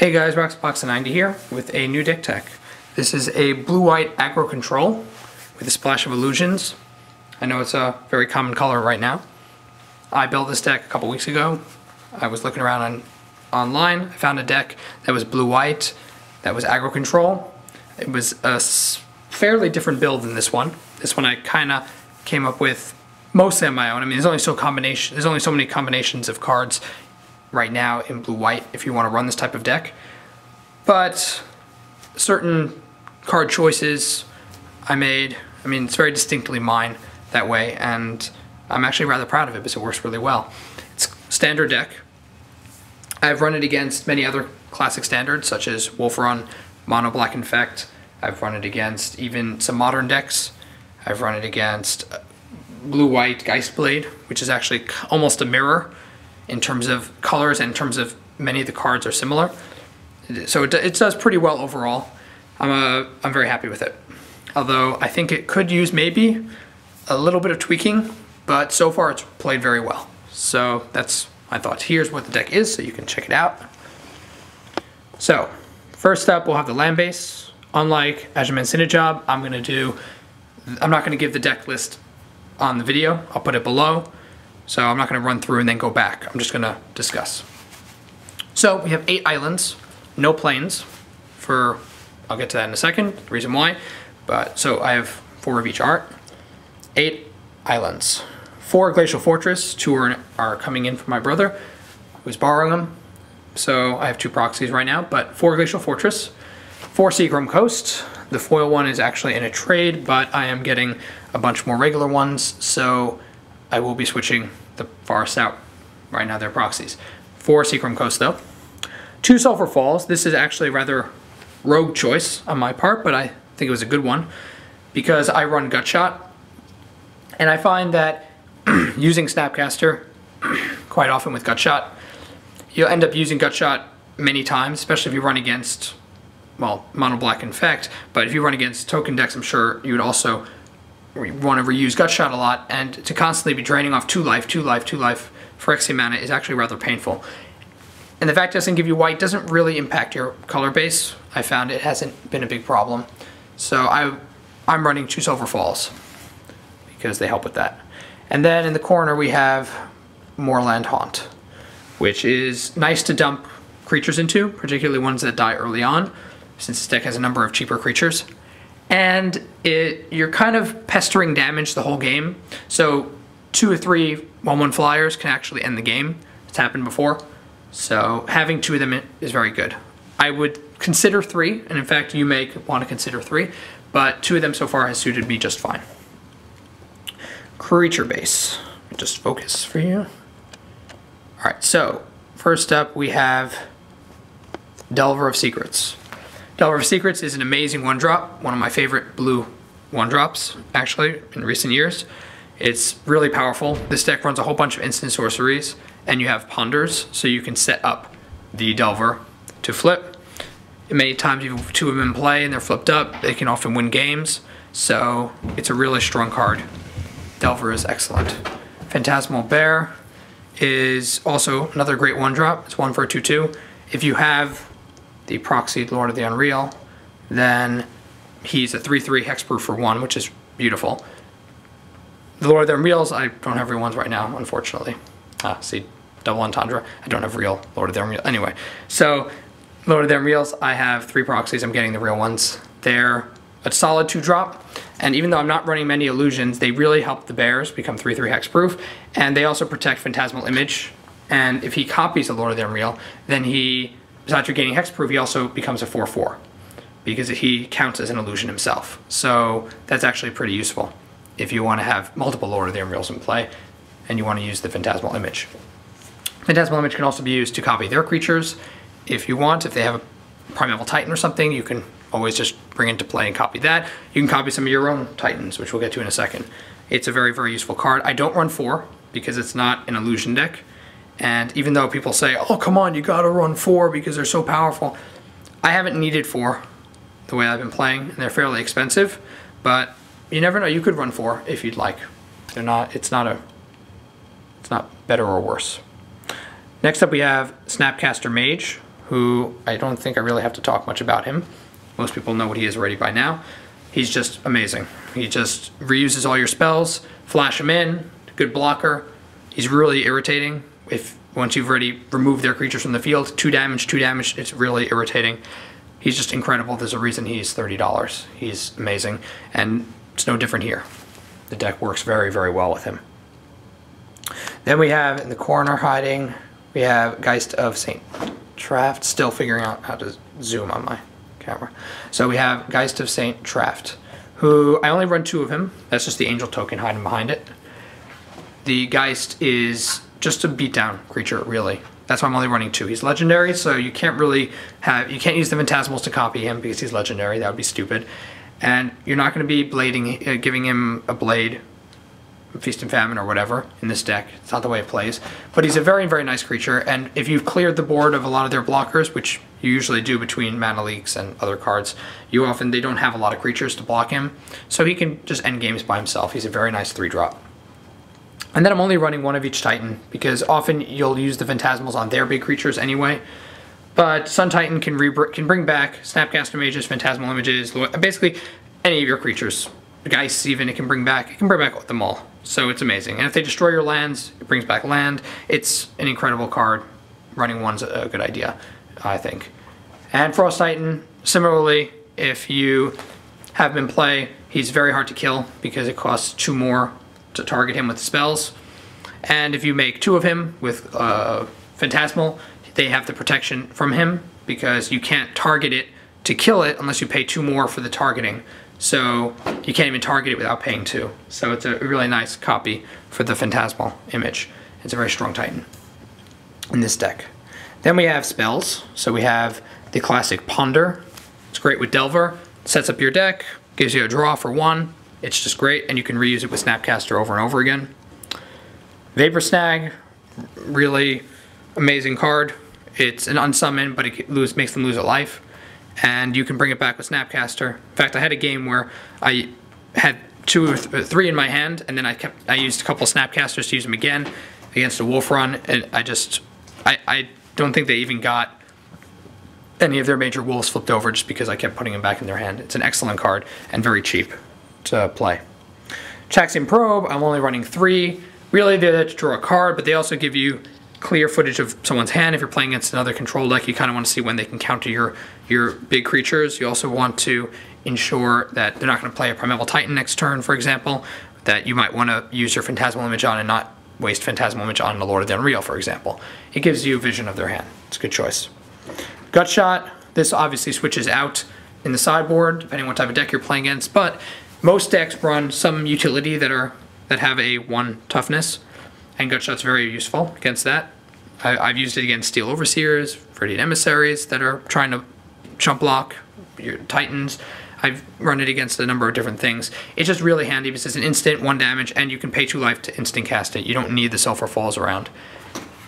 Hey guys, Box90 here with a new deck tech. This is a blue-white aggro control with a splash of illusions. I know it's a very common color right now. I built this deck a couple weeks ago. I was looking around online. I found a deck that was blue-white, that was aggro control. It was a fairly different build than this one. This one I kind of came up with mostly on my own. I mean, there's only so many combinations of cards right now in blue-white if you want to run this type of deck. But certain card choices I made, I mean, it's very distinctly mine that way, and I'm actually rather proud of it because it works really well. It's a standard deck. I've run it against many other classic standards such as Wolf Run, Mono Black Infect. I've run it against even some modern decks. I've run it against blue-white Geist Blade, which is actually almost a mirror in terms of colors and in terms of many of the cards are similar. So it does pretty well overall. I'm very happy with it. Although I think it could use maybe a little bit of tweaking, but so far it's played very well. So that's my thoughts. Here's what the deck is so you can check it out. So first up we'll have the land base. Unlike Judgement Job, I'm not going to give the deck list on the video. I'll put it below. So I'm not going to run through and then go back. I'm just going to discuss. So we have 8 islands, no plains. I'll get to that in a second, the reason why. So I have 4 of each art. 8 islands. 4 Glacial Fortress, 2 are coming in from my brother, who's borrowing them. So I have 2 proxies right now, but 4 Glacial Fortress. 4 Seachrome Coast. The foil one is actually in a trade, but I am getting a bunch more regular ones, so I will be switching the forests out. Right now they're proxies. 4 Seachrome Coast though. 2 Sulfur Falls. This is actually a rather rogue choice on my part, but I think it was a good one because I run Gutshot, and I find that using Snapcaster quite often with Gutshot, you'll end up using Gutshot many times, especially if you run against, well, Mono Black Infect, but if you run against token decks, I'm sure you would also want to reuse Gutshot a lot, and to constantly be draining off 2 life for X mana is actually rather painful. And the fact it doesn't give you white doesn't really impact your color base. I found it hasn't been a big problem. So I'm running 2 Sulfur Falls because they help with that. And then in the corner we have Moorland Haunt, which is nice to dump creatures into, particularly ones that die early on, since this deck has a number of cheaper creatures. And you're kind of pestering damage the whole game. So 2 or 3 1/1 flyers can actually end the game. It's happened before. So having 2 of them is very good. I would consider 3, and in fact you may want to consider 3, but 2 of them so far has suited me just fine. Creature base. Just focus for you. Alright, so first up we have Delver of Secrets. Delver of Secrets is an amazing 1-drop, one of my favorite blue 1-drops, actually, in recent years. It's really powerful. This deck runs a whole bunch of instant sorceries, and you have ponders, so you can set up the Delver to flip. Many times you have 2 of them in play and they're flipped up, they can often win games, so it's a really strong card. Delver is excellent. Phantasmal Bear is also another great 1-drop. It's 1 for a 2/2. If you have the proxied Lord of the Unreal, then he's a 3/3 hexproof for 1, which is beautiful. The Lord of the Unreals, I don't have real ones right now, unfortunately. See, double entendre. I don't have real Lord of the Unreal. Anyway, so Lord of the Unreals, I have 3 proxies. I'm getting the real ones. They're a solid 2-drop, and even though I'm not running many illusions, they really help the bears become 3/3 hexproof, and they also protect Phantasmal Image. And if he copies the Lord of the Unreal, then he, besides gaining hexproof, he also becomes a 4/4 because he counts as an illusion himself. So that's actually pretty useful if you want to have multiple Lord of the Unreals in play and you want to use the Phantasmal Image. Phantasmal Image can also be used to copy their creatures if you want. If they have a Primeval Titan or something, you can always just bring it into play and copy that. You can copy some of your own Titans, which we'll get to in a second. It's a very, very useful card. I don't run 4 because it's not an illusion deck. And even though people say, oh, come on, you gotta run 4 because they're so powerful, I haven't needed 4 the way I've been playing, and they're fairly expensive, but you never know, you could run 4 if you'd like. It's not better or worse. Next up we have Snapcaster Mage, who I don't think I really have to talk much about him. Most people know what he is already by now. He's just amazing. He just reuses all your spells, flash him in, good blocker. He's really irritating. Once you've already removed their creatures from the field, 2 damage, it's really irritating. He's just incredible. There's a reason he's $30. He's amazing, and it's no different here. The deck works very, very well with him. Then we have in the corner hiding, we have Geist of St. Traft, still figuring out how to zoom on my camera. So we have Geist of St. Traft, who I only run 2 of him. That's just the angel token hiding behind it. The Geist is just a beatdown creature, really. That's why I'm only running 2. He's legendary, so you can't use the Phantasmals to copy him because he's legendary. That would be stupid. And you're not going to be giving him a blade, Feast and Famine or whatever in this deck. It's not the way it plays. But he's a very, very nice creature, and if you've cleared the board of a lot of their blockers, which you usually do between mana leaks and other cards, they don't have a lot of creatures to block him, so he can just end games by himself. He's a very nice 3-drop. And then I'm only running 1 of each Titan, because often you'll use the Phantasmals on their big creatures anyway. But Sun Titan can bring back Snapcaster Mages, Phantasmal Images, basically any of your creatures. Geists even, it can bring back them all. So it's amazing. And if they destroy your lands, it brings back land. It's an incredible card. Running 1's a good idea, I think. And Frost Titan, similarly, if you have him in play, he's very hard to kill because it costs 2 more to target him with spells. And if you make 2 of him with Phantasmal, they have the protection from him because you can't target it to kill it unless you pay 2 more for the targeting. So you can't even target it without paying 2. So it's a really nice copy for the Phantasmal Image. It's a very strong Titan in this deck. Then we have spells. So we have the classic Ponder. It's great with Delver. Sets up your deck, gives you a draw for 1. It's just great, and you can reuse it with Snapcaster over and over again. Vapor Snag, really amazing card. It's an unsummon, but it makes them lose a life. And you can bring it back with Snapcaster. In fact, I had a game where I had 2 or 3 in my hand, and then I used a couple Snapcasters to use them again against a Wolf Run, and I don't think they even got any of their major wolves flipped over just because I kept putting them back in their hand. It's an excellent card and very cheap to play. Gitaxian Probe, I'm only running 3. Really, they're there to draw a card, but they also give you clear footage of someone's hand. If you're playing against another control deck, you kind of want to see when they can counter your big creatures. You also want to ensure that they're not going to play a Primeval Titan next turn, for example, that you might want to use your Phantasmal Image on and not waste Phantasmal Image on the Lord of the Unreal, for example. It gives you vision of their hand. It's a good choice. Gutshot, this obviously switches out in the sideboard, depending on what type of deck you're playing against, but most decks run some utility that have a 1 toughness, and Gutshot's very useful against that. I've used it against Steel Overseers, Viridian Emissaries that are trying to chump block your Titans. I've run it against a number of different things. It's just really handy because it's an instant, 1 damage, and you can pay 2 life to instant cast it. You don't need the Sulfur Falls around.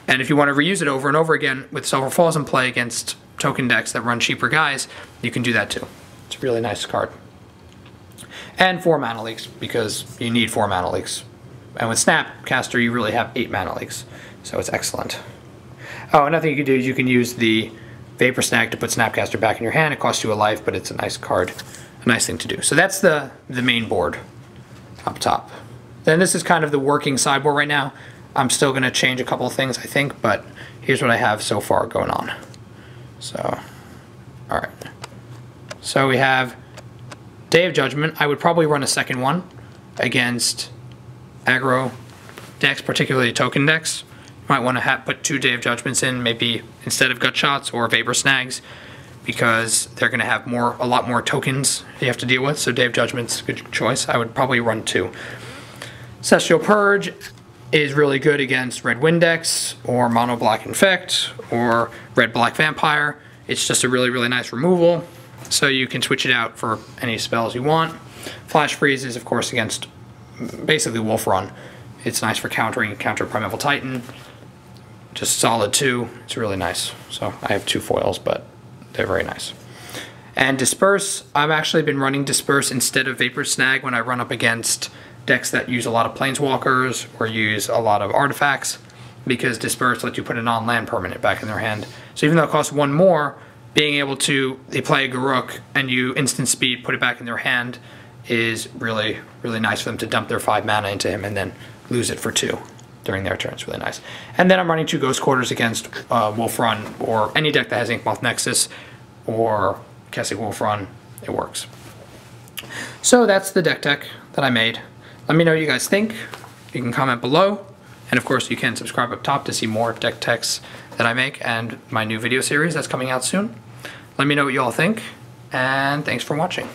And if you want to reuse it over and over again with Sulfur Falls in play against token decks that run cheaper guys, you can do that too. It's a really nice card. And 4 mana leaks, because you need 4 mana leaks. And with Snapcaster, you really have 8 mana leaks. So it's excellent. Oh, another thing you can do is you can use the Vapor Snag to put Snapcaster back in your hand. It costs you a life, but it's a nice card. A nice thing to do. So that's the main board up top. Then this is kind of the working sideboard right now. I'm still going to change a couple of things, I think, but here's what I have so far going on. So, alright. So we have Day of Judgement. I would probably run a second one against aggro decks, particularly token decks. You might want to put 2 Day of Judgments in, maybe instead of Gutshots or Vapor Snags, because they're going to have a lot more tokens you have to deal with. So Day of Judgment's a good choice. I would probably run 2. Celestial Purge is really good against red wind decks, or mono black infect, or red black vampire. It's just a really, really nice removal, so you can switch it out for any spells you want. Flashfreeze is, of course, against basically Wolf Run. It's nice for counter Primeval Titan. Just solid 2. It's really nice. So I have 2 foils, but they're very nice. And Disperse, I've actually been running Disperse instead of Vapor Snag when I run up against decks that use a lot of Planeswalkers or use a lot of artifacts. because Disperse lets you put a non-land permanent back in their hand. So even though it costs 1 more, being able to, they play a Garruk and you instant speed, put it back in their hand is really, really nice for them to dump their 5 mana into him and then lose it for 2 during their turn. It's really nice. And then I'm running 2 Ghost Quarters against Wolf Run, or any deck that has Inkmoth Nexus or Kessig Wolf Run. It works. So that's the deck that I made. Let me know what you guys think. You can comment below. And of course you can subscribe up top to see more deck techs that I make and my new video series that's coming out soon. Let me know what you all think, and thanks for watching.